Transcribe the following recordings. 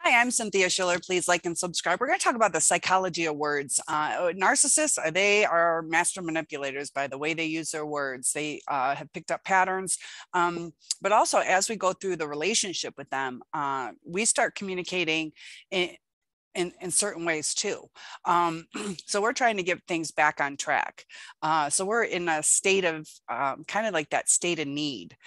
Hi, I'm Cynthia Schiller. Please like and subscribe. We're going to talk about the psychology of words. Narcissists, they are master manipulators by the way they use their words. They have picked up patterns. But also, as we go through the relationship with them, we start communicating in certain ways too. So we're trying to get things back on track. So we're in a state of kind of like that state of need.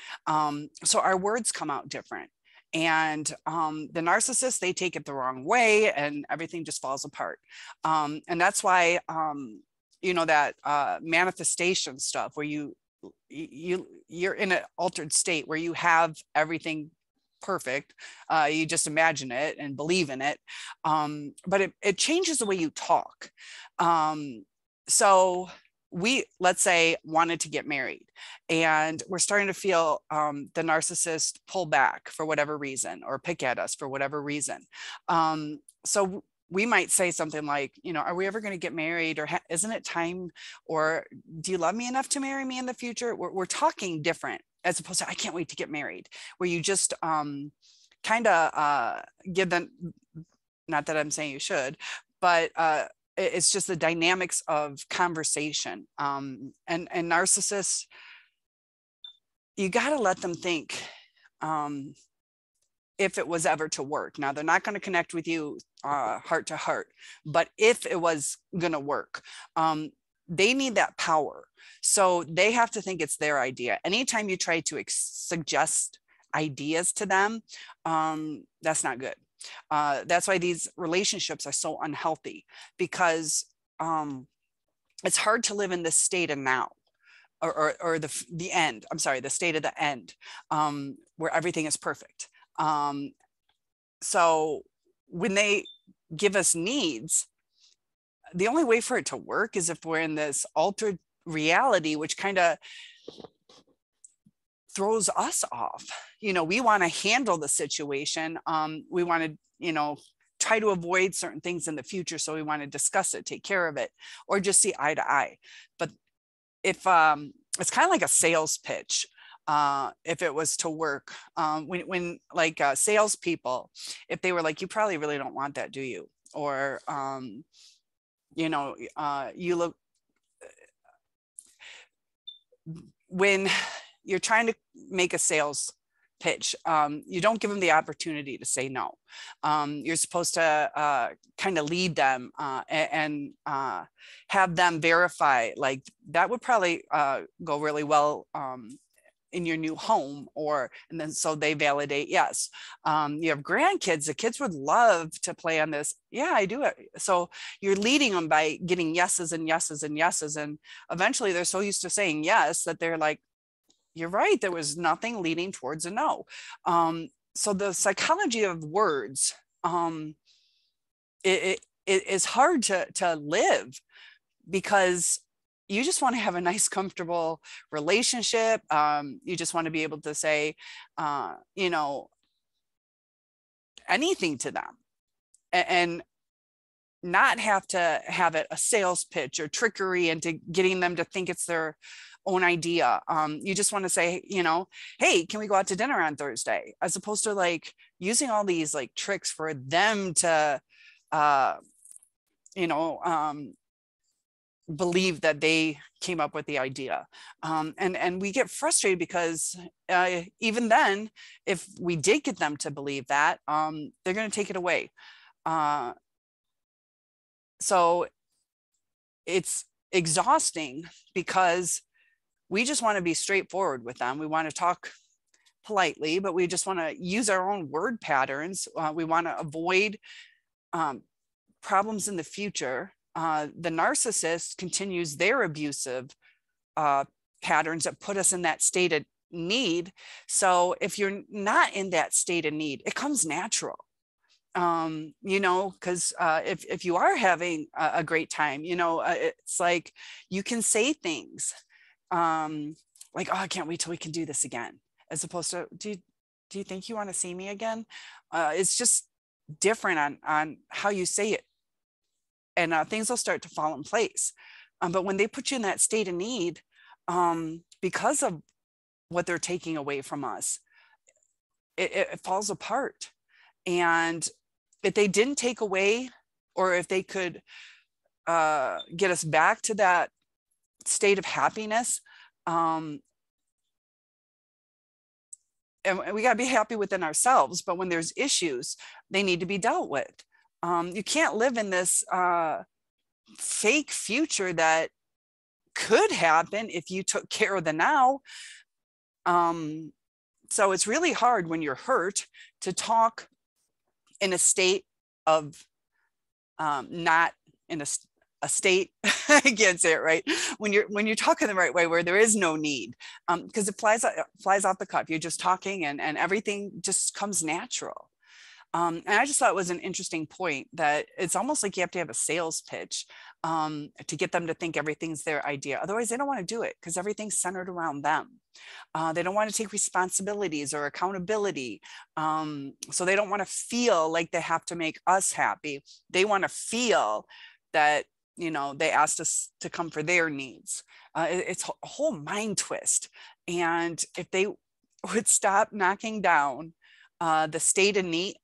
So our words come out different. And the narcissists, they take it the wrong way and everything just falls apart. And that's why, that manifestation stuff where you're in an altered state where you have everything perfect. You just imagine it and believe in it. But it changes the way you talk. So let's say, wanted to get married and we're starting to feel the narcissist pull back for whatever reason or pick at us for whatever reason. So we might say something like, are we ever going to get married, or isn't it time, or do you love me enough to marry me in the future? We're talking different as opposed to I can't wait to get married, where you just kind of give them, not that I'm saying you should, but it's just the dynamics of conversation. And narcissists, you got to let them think if it was ever to work. Now, they're not going to connect with you heart to heart, but if it was going to work, they need that power. So they have to think it's their idea. Anytime you try to suggest ideas to them, that's not good. That's why these relationships are so unhealthy, because it's hard to live in this state of now, or the end. I'm sorry, the state of the end, where everything is perfect. So when they give us needs, the only way for it to work is if we're in this altered reality, which kind of throws us off. We want to handle the situation. We want to, try to avoid certain things in the future. So we want to discuss it, take care of it, or just see eye to eye. But if it's kind of like a sales pitch, if it was to work, when like salespeople, if they were like, you probably really don't want that, do you? Or, you look, when you're trying to make a sales pitch, you don't give them the opportunity to say no. You're supposed to kind of lead them and have them verify, like, that would probably go really well in your new home, and then so they validate, yes. You have grandkids, the kids would love to play on this. Yeah, I do it. So you're leading them by getting yeses and yeses and yeses. And eventually they're so used to saying yes that they're like, you're right, there was nothing leading towards a no. So the psychology of words, it is hard to live, because you just want to have a nice, comfortable relationship. You just want to be able to say, anything to them, and not have to have it a sales pitch or trickery into getting them to think it's their own idea. You just want to say, hey, can we go out to dinner on Thursday? As opposed to like using all these like tricks for them to, believe that they came up with the idea. And we get frustrated because even then, if we did get them to believe that, they're going to take it away. So it's exhausting, because we just want to be straightforward with them. We want to talk politely, but we just want to use our own word patterns. We want to avoid problems in the future. The narcissist continues their abusive patterns that put us in that state of need. So if you're not in that state of need, it comes natural. Because if you are having a great time, it's like you can say things like, oh, I can't wait till we can do this again, as opposed to, do you think you want to see me again? It's just different on how you say it, and things will start to fall in place. But when they put you in that state of need, because of what they're taking away from us, it falls apart. And if they didn't take away, or if they could get us back to that state of happiness, and we got to be happy within ourselves, but when there's issues, they need to be dealt with. You can't live in this fake future that could happen if you took care of the now. So it's really hard when you're hurt to talk in a state of not in a state, I can't say it right, when you're talking the right way, where there is no need, because it flies off the cuff. You're just talking, and everything just comes natural. And I just thought it was an interesting point, that it's almost like you have to have a sales pitch to get them to think everything's their idea. Otherwise, they don't want to do it, because everything's centered around them. They don't want to take responsibilities or accountability. So they don't want to feel like they have to make us happy. They want to feel that, they asked us to come for their needs. It's a whole mind twist. And if they would stop knocking down the state of need,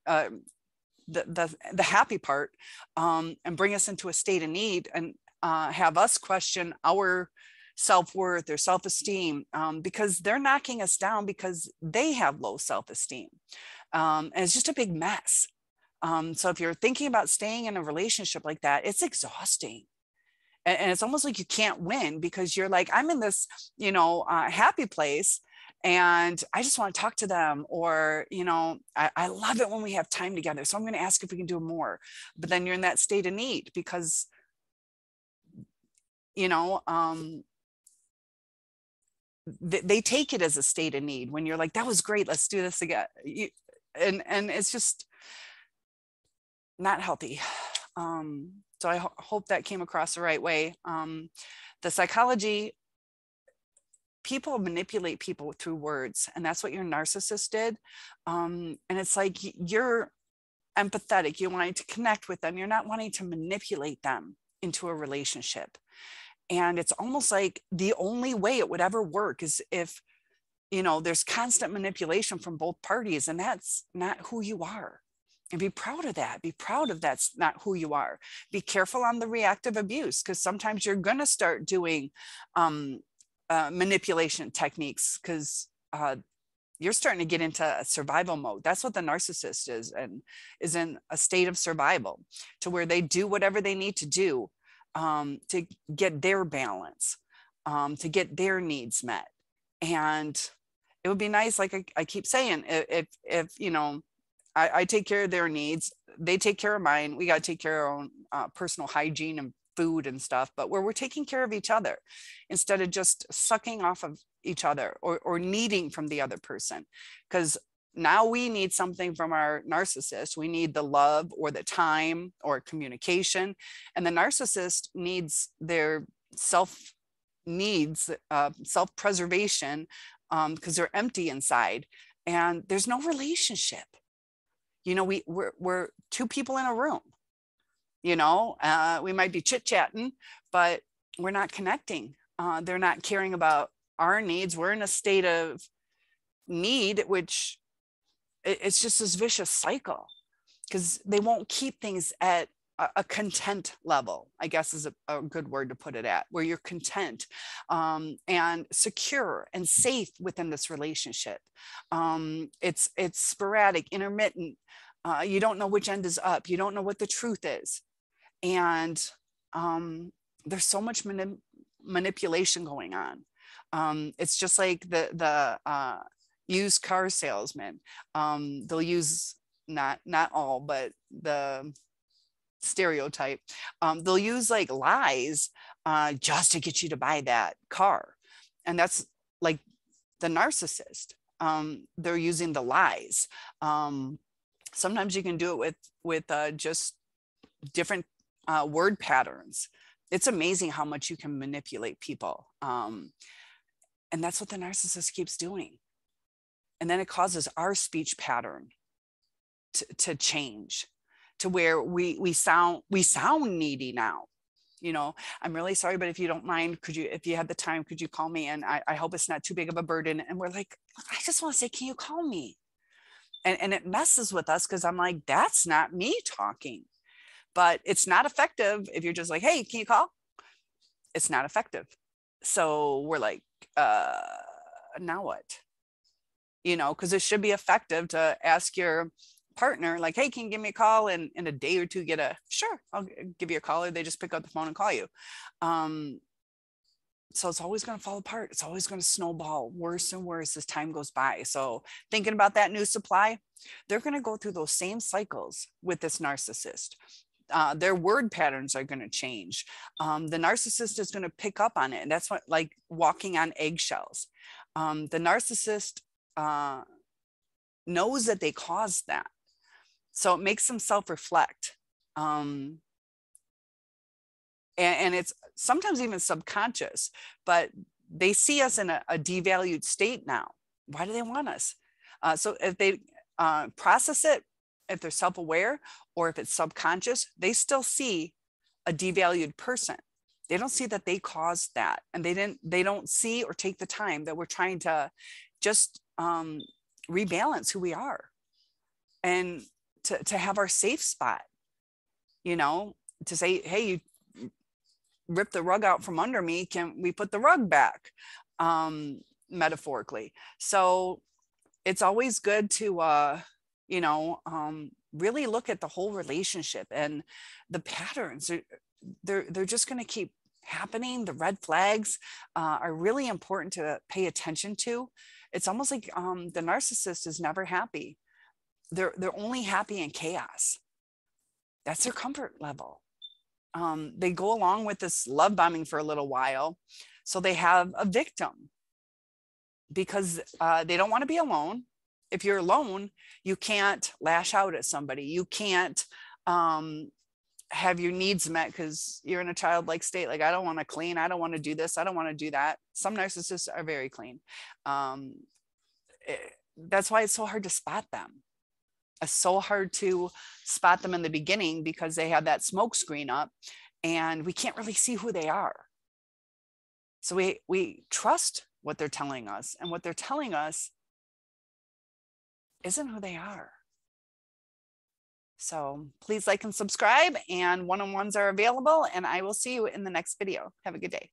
the happy part, and bring us into a state of need, and have us question our self-worth or self-esteem, because they're knocking us down because they have low self-esteem. And it's just a big mess. So if you're thinking about staying in a relationship like that, it's exhausting. And it's almost like you can't win, because you're like, I'm in this, happy place, and I just want to talk to them, or, I love it when we have time together, so I'm going to ask if we can do more. But then you're in that state of need, because, they take it as a state of need when you're like, that was great, let's do this again. And it's just not healthy. So I hope that came across the right way. The psychology, people manipulate people through words, and that's what your narcissist did. And it's like, you're empathetic, you're wanting to connect with them, you're not wanting to manipulate them into a relationship. And it's almost like the only way it would ever work is if, there's constant manipulation from both parties, and that's not who you are. And be proud of that. Be proud of that's not who you are. Be careful on the reactive abuse, because sometimes you're going to start doing manipulation techniques, because you're starting to get into a survival mode. That's what the narcissist is, and is in a state of survival, to where they do whatever they need to do to get their balance, to get their needs met. And it would be nice, like I keep saying, if I take care of their needs, they take care of mine. We got to take care of our own personal hygiene and food and stuff, but where we're taking care of each other, instead of just sucking off of each other, or needing from the other person. Because now we need something from our narcissist. We need the love, or the time, or communication. And the narcissist needs their self-preservation, because they're empty inside, and there's no relationship. We're two people in a room, we might be chit-chatting, but we're not connecting. They're not caring about our needs. We're in a state of need, which it's just this vicious cycle, because they won't keep things at a content level, I guess is a good word to put it at, where you're content and secure and safe within this relationship. It's sporadic, intermittent. You don't know which end is up. You don't know what the truth is. And there's so much manipulation going on. It's just like the used car salesman. They'll use, not all, but the stereotype. They'll use like lies just to get you to buy that car. And that's like the narcissist. They're using the lies. Sometimes you can do it with just different word patterns. It's amazing how much you can manipulate people. And that's what the narcissist keeps doing. And then it causes our speech pattern to change, to where we sound needy now. I'm really sorry, but if you don't mind, if you had the time, could you call me? And I hope it's not too big of a burden. And we're like, I just want to say, can you call me? And it messes with us because I'm like, that's not me talking. But it's not effective if you're just like, hey, can you call? It's not effective. So we're like, uh, now what? You know, because it should be effective to ask your partner, like, hey, can you give me a call in a day or two? Get a sure, I'll give you a call, or they just pick up the phone and call you. So it's always going to fall apart. It's always going to snowball worse and worse as time goes by. So thinking about that new supply, they're going to go through those same cycles with this narcissist. Their word patterns are going to change. The narcissist is going to pick up on it. And that's what, like walking on eggshells. The narcissist knows that they caused that. So it makes them self-reflect. And it's sometimes even subconscious, but they see us in a devalued state now. Why do they want us? So if they process it, if they're self-aware, or if it's subconscious, they still see a devalued person. They don't see that they caused that, and they don't see or take the time that we're trying to just rebalance who we are, and to have our safe spot, you know, to say, hey, you rip the rug out from under me, can we put the rug back, metaphorically. So it's always good to you know, really look at the whole relationship, and the patterns they're just going to keep happening. The red flags are really important to pay attention to. It's almost like the narcissist is never happy. They're only happy in chaos. That's their comfort level. They go along with this love bombing for a little while, so they have a victim because they don't want to be alone. If you're alone, you can't lash out at somebody. You can't have your needs met because you're in a childlike state. Like, I don't want to clean. I don't want to do this. I don't want to do that. Some narcissists are very clean. That's why it's so hard to spot them. It's so hard to spot them in the beginning because they have that smoke screen up and we can't really see who they are. So we trust what they're telling us, and what they're telling us isn't who they are. So please like and subscribe, and one-on-ones are available, and I will see you in the next video. Have a good day.